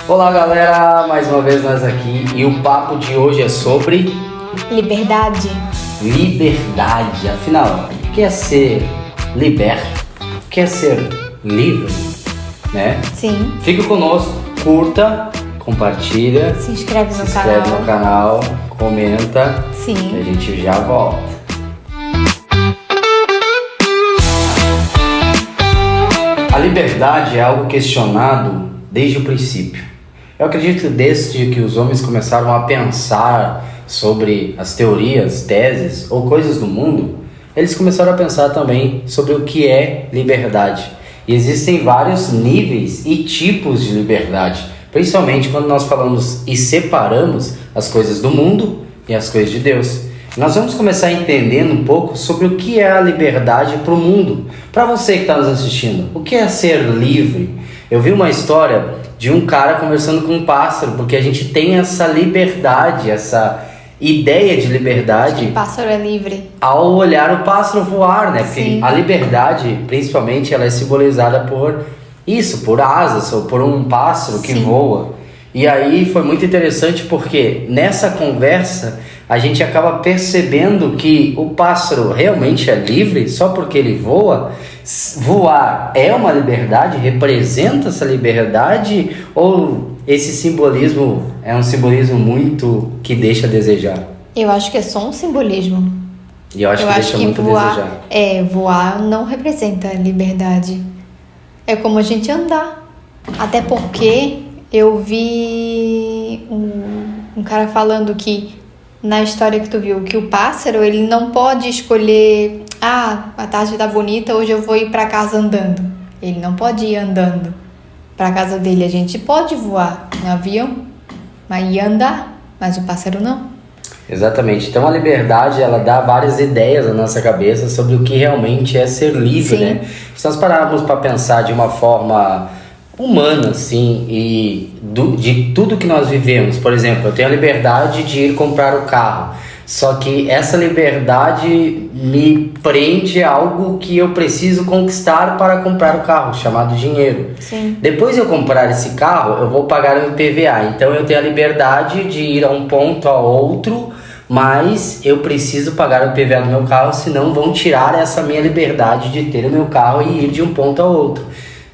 Olá galera, mais uma vez nós aqui e o papo de hoje é sobre liberdade. Liberdade. Afinal, o que é ser liberto? O que é ser livre? Né? Sim. Fica conosco, curta, compartilha, se inscreve no canal, comenta. Sim. E a gente já volta. A liberdade é algo questionado desde o princípio. Eu acredito desde que os homens começaram a pensar sobre as teorias, teses ou coisas do mundo, eles começaram a pensar também sobre o que é liberdade. E existem vários níveis e tipos de liberdade, principalmente quando nós falamos e separamos as coisas do mundo e as coisas de Deus. Nós vamos começar entendendo um pouco sobre o que é a liberdade para o mundo. Para você que está nos assistindo, o que é ser livre? Eu vi uma história de um cara conversando com um pássaro, porque a gente tem essa liberdade, essa ideia de liberdade. O pássaro é livre. Ao olhar o pássaro voar, né? Porque Sim. a liberdade, principalmente, ela é simbolizada por isso, por asas, ou por um pássaro que Sim. voa. E aí foi muito interessante porque nessa conversa a gente acaba percebendo que o pássaro realmente é livre só porque ele voa. Voar é uma liberdade, representa essa liberdade, ou esse simbolismo é um simbolismo muito que deixa a desejar? Eu acho que é só um simbolismo. E eu acho que deixa muito a desejar. Voar não representa liberdade. É como a gente andar. Até porque eu vi um cara falando que na história que tu viu, que o pássaro ele não pode escolher, a tarde tá bonita, hoje eu vou ir pra casa andando. Ele não pode ir andando pra casa dele. A gente pode voar no avião, mas ir andar, mas o pássaro não. Exatamente. Então a liberdade, ela dá várias ideias na nossa cabeça sobre o que realmente é ser livre, Sim. né? Se nós pararmos para pensar de uma forma humana, assim, e de tudo que nós vivemos. Por exemplo, eu tenho a liberdade de ir comprar o carro, só que essa liberdade me prende a algo que eu preciso conquistar para comprar o carro, chamado dinheiro. Sim. Depois de eu comprar esse carro, eu vou pagar o IPVA, então eu tenho a liberdade de ir a um ponto a outro, mas eu preciso pagar o IPVA do meu carro, senão vão tirar essa minha liberdade de ter o meu carro e ir de um ponto a outro.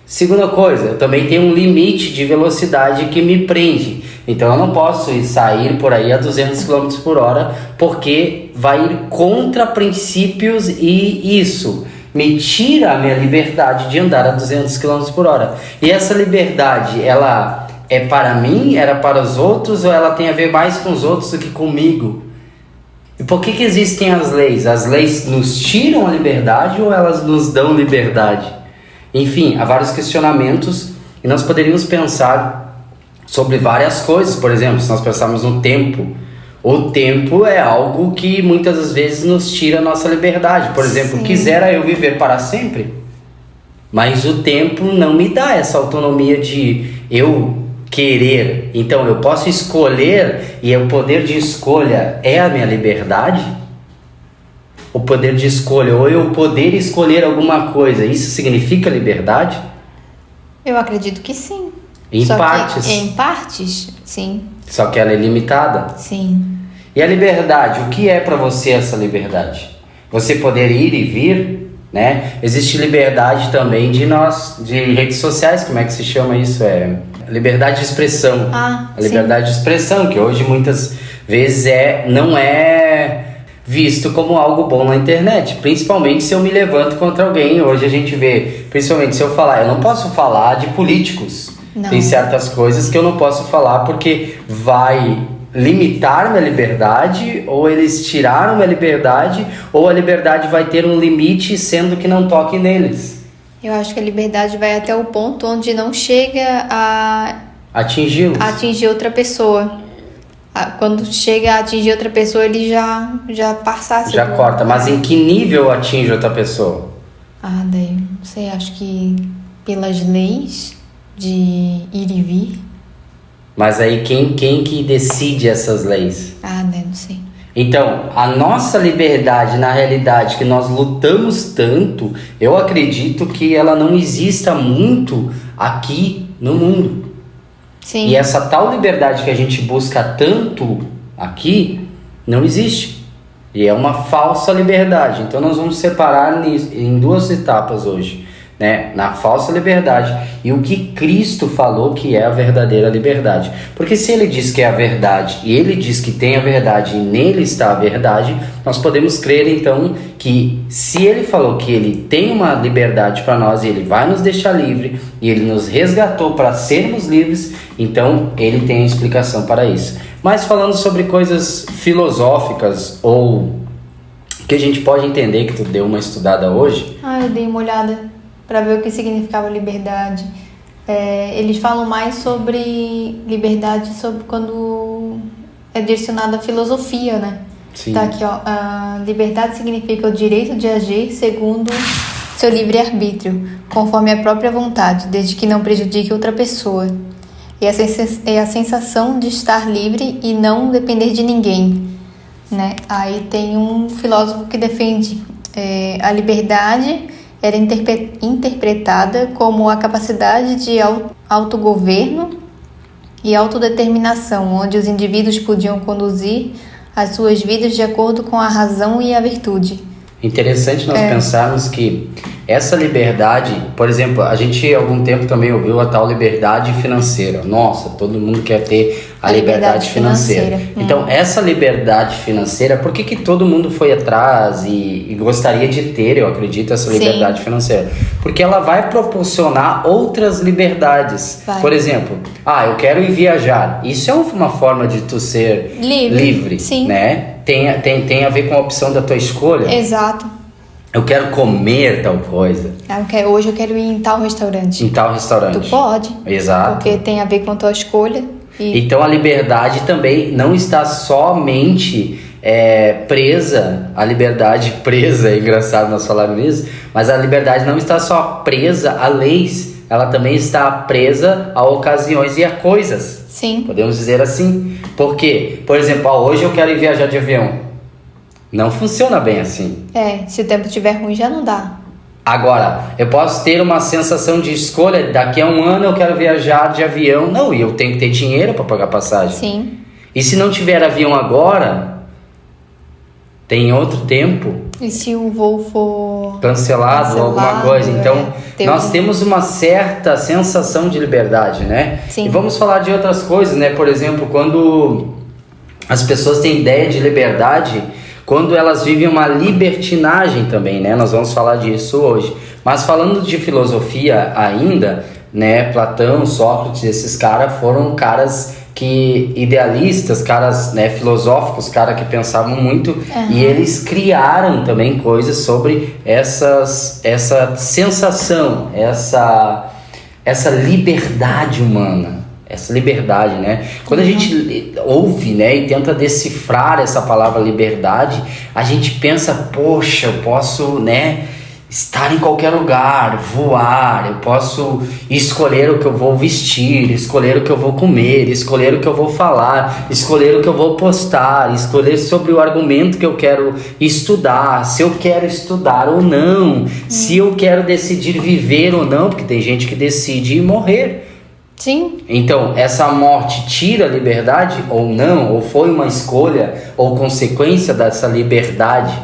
Segunda coisa, eu também tenho um limite de velocidade que me prende. Então eu não posso sair por aí a 200 km por hora, porque vai ir contra princípios e isso me tira a minha liberdade de andar a 200 km por hora. E essa liberdade, ela é para mim, era para os outros, ou ela tem a ver mais com os outros do que comigo? E por que existem as leis? As leis nos tiram a liberdade ou elas nos dão liberdade? Enfim, há vários questionamentos e nós poderíamos pensar sobre várias coisas. Por exemplo, se nós pensarmos no tempo, o tempo é algo que muitas das vezes nos tira a nossa liberdade. Por exemplo, Sim. Quisera eu viver para sempre, mas o tempo não me dá essa autonomia de eu querer. Então eu posso escolher, e o poder de escolha é a minha liberdade? O poder de escolha, ou eu poder escolher alguma coisa, isso significa liberdade? Eu acredito que sim. Em partes. Em partes, sim. Só que ela é limitada. Sim. E a liberdade, o que é para você essa liberdade? Você poder ir e vir, né? Existe liberdade também de redes sociais, como é que se chama isso? Liberdade de expressão. A liberdade de expressão, que hoje muitas vezes não é visto como algo bom na internet, principalmente se eu me levanto contra alguém. Hoje a gente vê, principalmente se eu falar, eu não posso falar de políticos. Não. Tem certas coisas que eu não posso falar porque vai limitar minha liberdade, ou eles tiraram minha liberdade, ou a liberdade vai ter um limite, sendo que não toque neles. Eu acho que a liberdade vai até o ponto onde não chega a atingi-los. Atingir outra pessoa. Quando chega a atingir outra pessoa, ele já passa. Já corta. Mas em que nível atinge outra pessoa? Daí, não sei, acho que pelas leis de ir e vir. Mas aí quem que decide essas leis? Daí não sei. Então, a nossa liberdade, na realidade, que nós lutamos tanto, eu acredito que ela não exista muito aqui no mundo. Sim. E essa tal liberdade que a gente busca tanto aqui, não existe. E é uma falsa liberdade. Então nós vamos separar em duas etapas hoje, né? Na falsa liberdade e o que Cristo falou que é a verdadeira liberdade. Porque se ele diz que é a verdade e ele diz que tem a verdade e nele está a verdade, nós podemos crer então que se ele falou que ele tem uma liberdade para nós e ele vai nos deixar livre e ele nos resgatou para sermos livres, então ele tem a explicação para isso. Mas falando sobre coisas filosóficas ou que a gente pode entender, que tu deu uma estudada hoje. Eu dei uma olhada para ver o que significava liberdade. Eles falam mais sobre liberdade sobre quando é direcionada à filosofia, né? Sim. Tá aqui, ó. A liberdade significa o direito de agir segundo seu livre-arbítrio, conforme a própria vontade, desde que não prejudique outra pessoa. E é a sensação de estar livre e não depender de ninguém, né? Aí tem um filósofo que defende a liberdade era interpretada como a capacidade de autogoverno e autodeterminação, onde os indivíduos podiam conduzir as suas vidas de acordo com a razão e a virtude. Interessante nós pensarmos que essa liberdade, por exemplo, a gente há algum tempo também ouviu a tal liberdade financeira. Nossa, todo mundo quer ter a liberdade financeira. Então, essa liberdade financeira, por que todo mundo foi atrás e gostaria de ter, eu acredito, essa liberdade financeira? Porque ela vai proporcionar outras liberdades. Por exemplo, eu quero ir viajar. Isso é uma forma de tu ser livre, né? Tem a ver com a opção da tua escolha. Exato. Eu quero comer tal coisa. Hoje eu quero ir em tal restaurante. Em tal restaurante. Tu pode. Exato. Porque tem a ver com a tua escolha. Então a liberdade também não está somente presa, a liberdade presa, é engraçado nós falarmos isso, mas a liberdade não está só presa a leis, ela também está presa a ocasiões e a coisas. Sim. Podemos dizer assim. Por quê? Por exemplo, hoje eu quero ir viajar de avião. Não funciona bem assim. Se o tempo estiver ruim já não dá. Agora, eu posso ter uma sensação de escolha, daqui a um ano eu quero viajar de avião. Não, e eu tenho que ter dinheiro para pagar passagem. Sim. E se não tiver avião agora, tem outro tempo. E se o voo for cancelado ou alguma coisa. Então, nós temos uma certa sensação de liberdade, né? Sim. E vamos falar de outras coisas, né? Por exemplo, quando as pessoas têm ideia de liberdade, quando elas vivem uma libertinagem também, né? Nós vamos falar disso hoje. Mas falando de filosofia ainda, né? Platão, Sócrates, esses caras foram caras que idealistas, caras, né, filosóficos, caras que pensavam muito, e eles criaram também coisas sobre essa sensação, essa liberdade humana, essa liberdade, né? Quando a gente ouve, né, e tenta decifrar essa palavra liberdade, a gente pensa, poxa, eu posso, né, estar em qualquer lugar, voar, eu posso escolher o que eu vou vestir, escolher o que eu vou comer, escolher o que eu vou falar, escolher o que eu vou postar, escolher sobre o argumento que eu quero estudar, se eu quero estudar ou não, se eu quero decidir viver ou não, porque tem gente que decide morrer. Sim. Então, essa morte tira a liberdade ou não, ou foi uma escolha ou consequência dessa liberdade?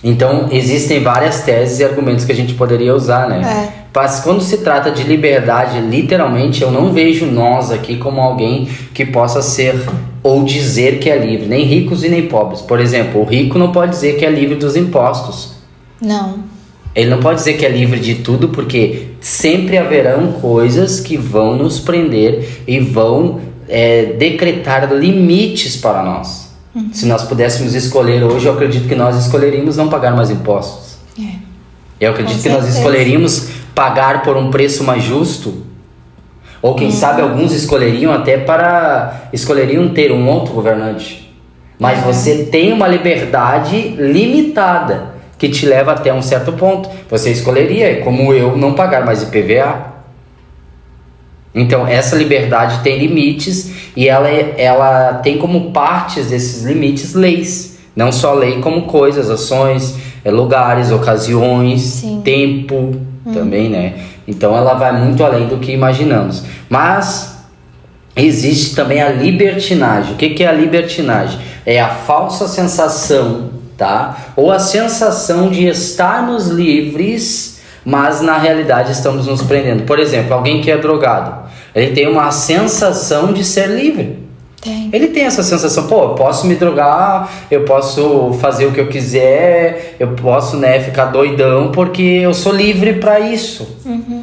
Então, existem várias teses e argumentos que a gente poderia usar, né? Mas quando se trata de liberdade, literalmente, eu não vejo nós aqui como alguém que possa ser ou dizer que é livre, nem ricos e nem pobres. Por exemplo, o rico não pode dizer que é livre dos impostos. Não. Ele não pode dizer que é livre de tudo, porque sempre haverão coisas que vão nos prender e vão decretar limites para nós. Se nós pudéssemos escolher hoje, eu acredito que nós escolheríamos não pagar mais impostos. Eu acredito que nós escolheríamos pagar por um preço mais justo. Ou quem sabe alguns escolheriam ter um outro governante. Mas você tem uma liberdade limitada que te leva até um certo ponto. Você escolheria, como eu, não pagar mais IPVA. Então, essa liberdade tem limites e ela tem como partes desses limites leis. Não só lei, como coisas, ações, lugares, ocasiões, tempo também, né? Então ela vai muito além do que imaginamos. Mas existe também a libertinagem. O que é a libertinagem? É a falsa sensação, tá? Ou a sensação de estarmos livres, mas na realidade estamos nos prendendo. Por exemplo, alguém que é drogado, ele tem uma sensação de ser livre. Ele tem essa sensação, pô, eu posso me drogar, eu posso fazer o que eu quiser, eu posso, né, ficar doidão porque eu sou livre para isso,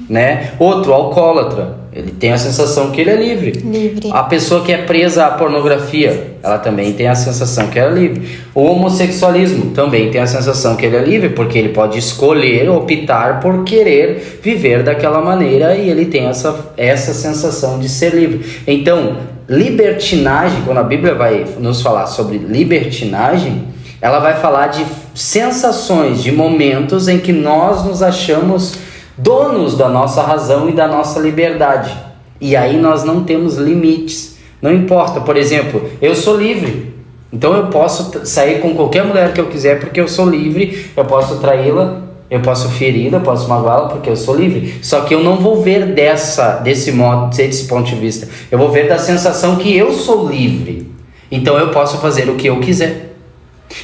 né? Outro, alcoólatra, ele tem a sensação que ele é livre. A pessoa que é presa à pornografia, ela também tem a sensação que ela é livre. O homossexualismo também tem a sensação que ele é livre, porque ele pode escolher, optar por querer viver daquela maneira e ele tem essa sensação de ser livre. Então, libertinagem, quando a Bíblia vai nos falar sobre libertinagem, ela vai falar de sensações, de momentos em que nós nos achamos donos da nossa razão e da nossa liberdade. E aí nós não temos limites. Não importa, por exemplo, eu sou livre. Então eu posso sair com qualquer mulher que eu quiser porque eu sou livre. Eu posso traí-la, eu posso feri-la, eu posso magoá-la porque eu sou livre. Só que eu não vou ver desse ponto de vista. Eu vou ver da sensação que eu sou livre. Então eu posso fazer o que eu quiser.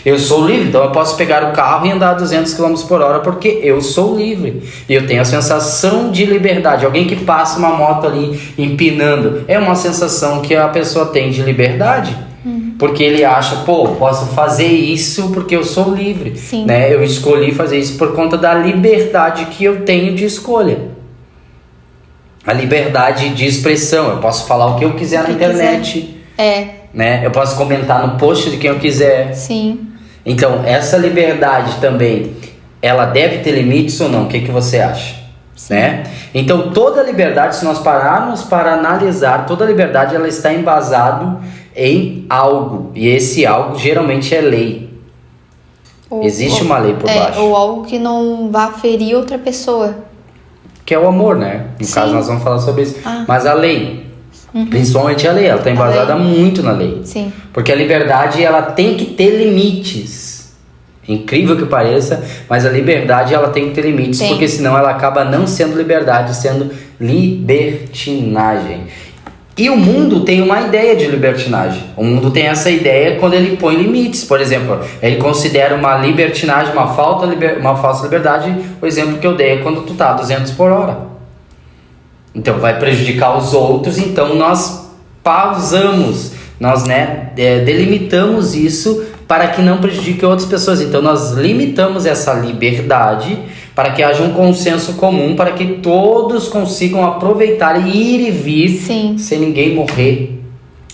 Eu sou livre, então eu posso pegar o carro e andar a 200 km por hora porque eu sou livre. E eu tenho a sensação de liberdade. Alguém que passa uma moto ali empinando, é uma sensação que a pessoa tem de liberdade. Porque ele acha, pô, posso fazer isso porque eu sou livre. Né? Eu escolhi fazer isso por conta da liberdade que eu tenho de escolha. A liberdade de expressão. Eu posso falar o que eu quiser na internet. Né? Eu posso comentar no post de quem eu quiser. Então, essa liberdade também, ela deve ter limites ou não? O que você acha? Né? Então, toda liberdade, se nós pararmos para analisar, toda liberdade ela está embasada em algo. E esse algo geralmente é lei. Existe uma lei por baixo. Ou algo que não vá ferir outra pessoa. Que é o amor, né? No caso, nós vamos falar sobre isso. Mas a lei... Principalmente a lei, ela está embasada muito na lei. Porque a liberdade ela tem que ter limites. Incrível que pareça, mas a liberdade ela tem que ter limites, porque senão ela acaba não sendo liberdade, sendo libertinagem. E o mundo tem uma ideia de libertinagem. O mundo tem essa ideia quando ele põe limites. Por exemplo, ele considera uma libertinagem, uma falsa liberdade. O exemplo que eu dei é quando tu tá a 200 por hora. Então vai prejudicar os outros, então nós pausamos, nós delimitamos isso para que não prejudique outras pessoas. Então nós limitamos essa liberdade para que haja um consenso comum, para que todos consigam aproveitar e ir e vir sem ninguém morrer.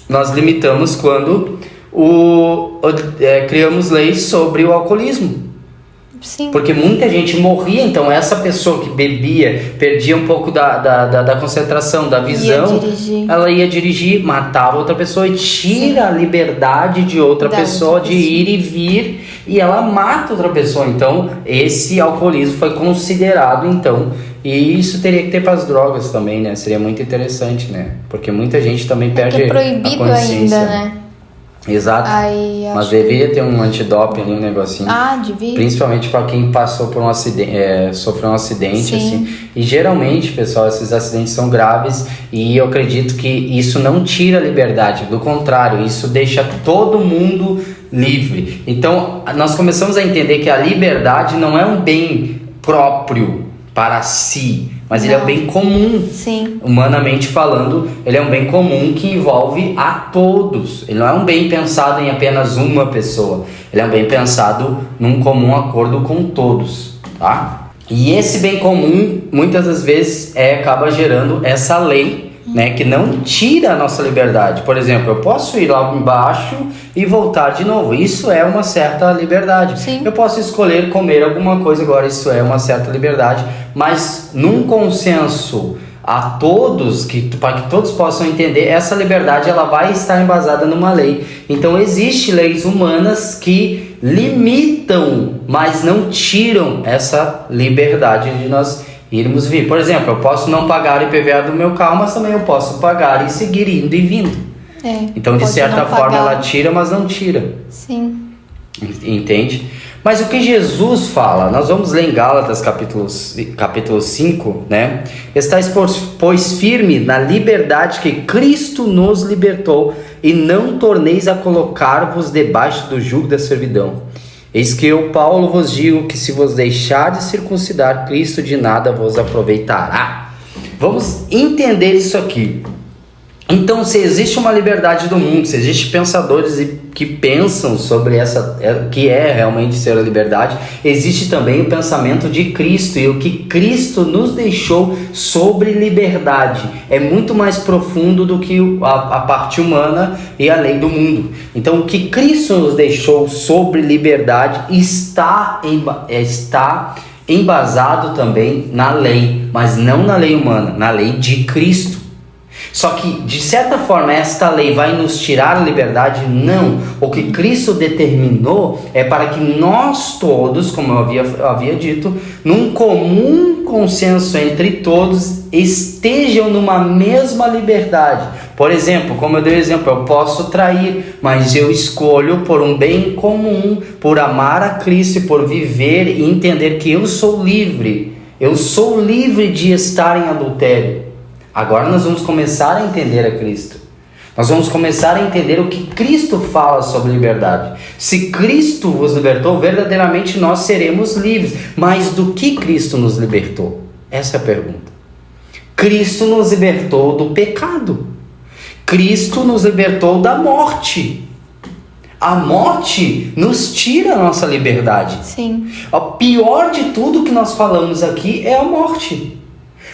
Nós limitamos quando criamos leis sobre o alcoolismo. Porque muita gente morria, então essa pessoa que bebia, perdia um pouco da concentração, da visão, ela ia dirigir, matava outra pessoa e tira a liberdade de outra pessoa de ir e vir, e ela mata outra pessoa. Então esse alcoolismo foi considerado, então, e isso teria que ter para as drogas também, né? Seria muito interessante, né? Porque muita gente também perde a consciência. Ainda, né? Exato. Mas deveria ter um antidoping ali, um negocinho. Devia. Principalmente para quem passou por um acidente, sofreu um acidente, assim. E geralmente, pessoal, esses acidentes são graves e eu acredito que isso não tira a liberdade, do contrário, isso deixa todo mundo livre. Então, nós começamos a entender que a liberdade não é um bem próprio para si, mas ele é um bem comum. Humanamente falando, ele é um bem comum que envolve a todos. Ele não é um bem pensado em apenas uma pessoa. Ele é um bem pensado num comum acordo com todos, tá? E esse bem comum, muitas das vezes, acaba gerando essa lei, né, que não tira a nossa liberdade. Por exemplo, eu posso ir lá embaixo e voltar de novo. Isso é uma certa liberdade. Eu posso escolher comer alguma coisa agora. Isso é uma certa liberdade. Mas num consenso a todos, para que todos possam entender, essa liberdade ela vai estar embasada numa lei. Então existem leis humanas que limitam, mas não tiram essa liberdade de nós irmos vir. Por exemplo, eu posso não pagar o IPVA do meu carro, mas também eu posso pagar e seguir indo e vindo. Então, de certa forma, ela tira, mas não tira. Entende? Mas o que Jesus fala, nós vamos ler em Gálatas capítulo 5, né? Estais, pois, firme na liberdade que Cristo nos libertou, e não torneis a colocar-vos debaixo do jugo da servidão. Eis que eu, Paulo, vos digo que se vos deixardes circuncidar, Cristo de nada vos aproveitará. Vamos entender isso aqui. Então, se existe uma liberdade do mundo, se existem pensadores que pensam sobre que é realmente ser a liberdade, existe também o pensamento de Cristo e o que Cristo nos deixou sobre liberdade. É muito mais profundo do que a parte humana e a lei do mundo. Então, o que Cristo nos deixou sobre liberdade está embasado também na lei, mas não na lei humana, na lei de Cristo. Só que, de certa forma, esta lei vai nos tirar a liberdade? Não. O que Cristo determinou é para que nós todos, como eu havia dito, num comum consenso entre todos, estejam numa mesma liberdade. Por exemplo, como eu dei o exemplo, eu posso trair, mas eu escolho por um bem comum, por amar a Cristo e por viver e entender que eu sou livre. Eu sou livre de estar em adultério. Agora nós vamos começar a entender a Cristo. Nós vamos começar a entender o que Cristo fala sobre liberdade. Se Cristo vos libertou, verdadeiramente nós seremos livres. Mas do que Cristo nos libertou? Essa é a pergunta. Cristo nos libertou do pecado. Cristo nos libertou da morte. A morte nos tira a nossa liberdade. Sim. O pior de tudo que nós falamos aqui é a morte.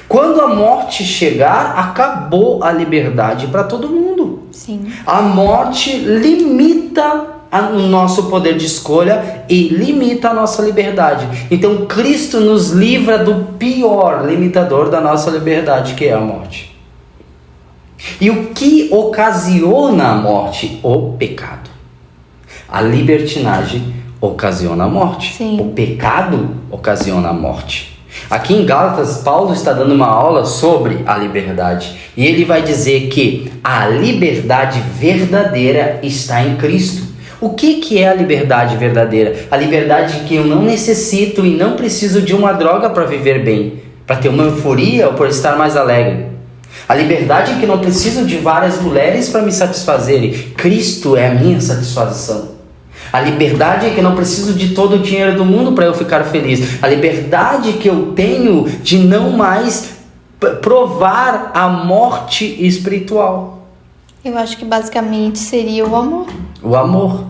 Quando a morte chegar, acabou a liberdade para todo mundo. Sim. A morte limita o nosso poder de escolha e limita a nossa liberdade. Então Cristo nos livra do pior limitador da nossa liberdade, que é a morte. E o que ocasiona a morte? O pecado. A libertinagem ocasiona a morte. Sim. O pecado ocasiona a morte. Aqui em Gálatas, Paulo está dando uma aula sobre a liberdade. E ele vai dizer que a liberdade verdadeira está em Cristo. O que é a liberdade verdadeira? A liberdade que eu não necessito e não preciso de uma droga para viver bem, para ter uma euforia ou por estar mais alegre. A liberdade que eu não preciso de várias mulheres para me satisfazerem. Cristo é a minha satisfação. A liberdade é que eu não preciso de todo o dinheiro do mundo para eu ficar feliz. A liberdade que eu tenho de não mais provar a morte espiritual. Eu acho que basicamente seria o amor. O amor.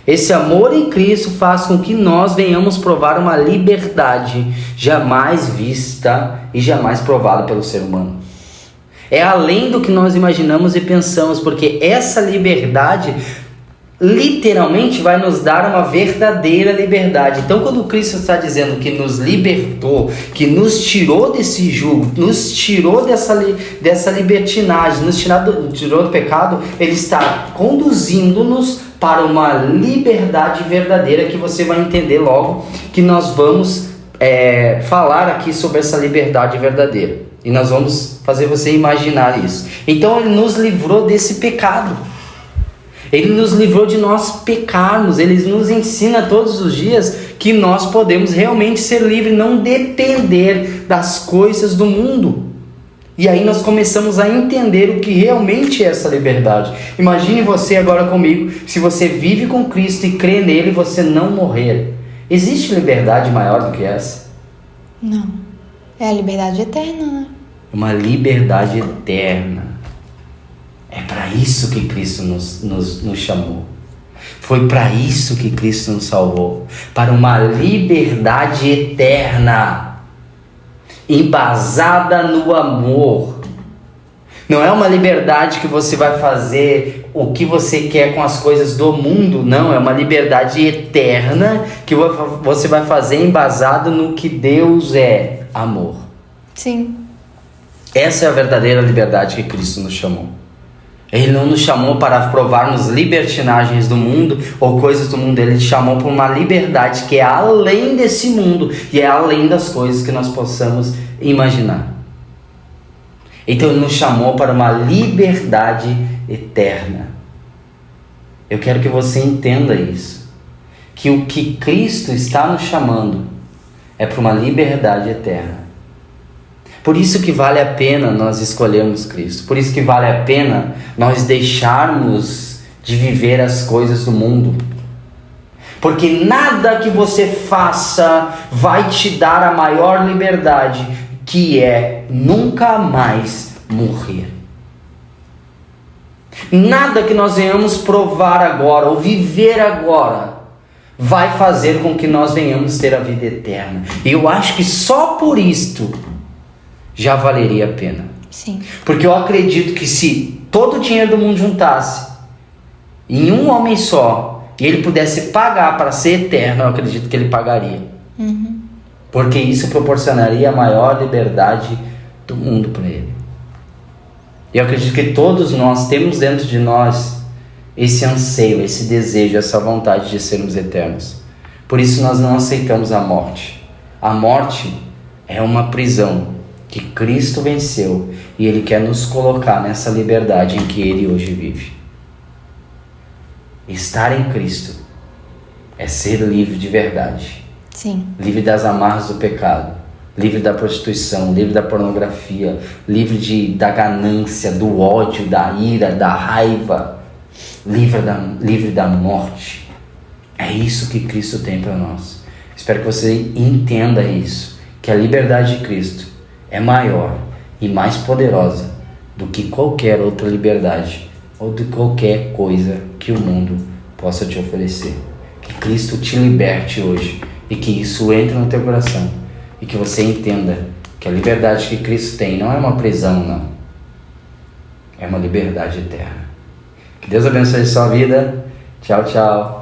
Esse amor em Cristo faz com que nós venhamos provar uma liberdade jamais vista e jamais provada pelo ser humano. É além do que nós imaginamos e pensamos, porque essa liberdade literalmente vai nos dar uma verdadeira liberdade. Então, quando Cristo está dizendo que nos libertou, que nos tirou desse jugo, nos tirou dessa libertinagem, nos tirou do pecado, Ele está conduzindo-nos para uma liberdade verdadeira, que você vai entender logo que nós vamos falar aqui sobre essa liberdade verdadeira. E nós vamos fazer você imaginar isso. Então, Ele nos livrou desse pecado. Ele nos livrou de nós pecarmos. Ele nos ensina todos os dias que nós podemos realmente ser livres, não depender das coisas do mundo. E aí nós começamos a entender o que realmente é essa liberdade. Imagine você agora comigo, se você vive com Cristo e crê nele, você não morrer. Existe liberdade maior do que essa? Não. É a liberdade eterna, né? Uma liberdade eterna. É para isso que Cristo nos chamou. Foi para isso que Cristo nos salvou. Para uma liberdade eterna, embasada no amor. Não é uma liberdade que você vai fazer o que você quer com as coisas do mundo. Não, é uma liberdade eterna que você vai fazer embasado no que Deus é, amor. Sim. Essa é a verdadeira liberdade que Cristo nos chamou. Ele não nos chamou para provarmos libertinagens do mundo ou coisas do mundo. Ele nos chamou por uma liberdade que é além desse mundo e é além das coisas que nós possamos imaginar. Então Ele nos chamou para uma liberdade eterna. Eu quero que você entenda isso. que o que Cristo está nos chamando é para uma liberdade eterna. Por isso que vale a pena nós escolhermos Cristo. Por isso que vale a pena nós deixarmos de viver as coisas do mundo. Porque nada que você faça vai te dar a maior liberdade, que é nunca mais morrer. Nada que nós venhamos provar agora ou viver agora vai fazer com que nós venhamos ter a vida eterna. E eu acho que só por isto já valeria a pena. Sim. Porque eu acredito que se todo o dinheiro do mundo juntasse em um homem só, e ele pudesse pagar para ser eterno, eu acredito que ele pagaria. Porque isso proporcionaria a maior liberdade do mundo para ele. E eu acredito que todos nós temos dentro de nós esse anseio, esse desejo, essa vontade de sermos eternos. Por isso nós não aceitamos a morte. A morte é uma prisão que Cristo venceu e Ele quer nos colocar nessa liberdade em que Ele hoje vive. Estar em Cristo é ser livre de verdade. Sim. Livre das amarras do pecado, livre da prostituição, livre da pornografia, livre da ganância, do ódio, da ira, da raiva, livre da morte. É isso que Cristo tem para nós. Espero que você entenda isso, que a liberdade de Cristo é maior e mais poderosa do que qualquer outra liberdade ou de qualquer coisa que o mundo possa te oferecer. Que Cristo te liberte hoje e que isso entre no teu coração e que você entenda que a liberdade que Cristo tem não é uma prisão, não. É uma liberdade eterna. Que Deus abençoe a sua vida. Tchau, tchau.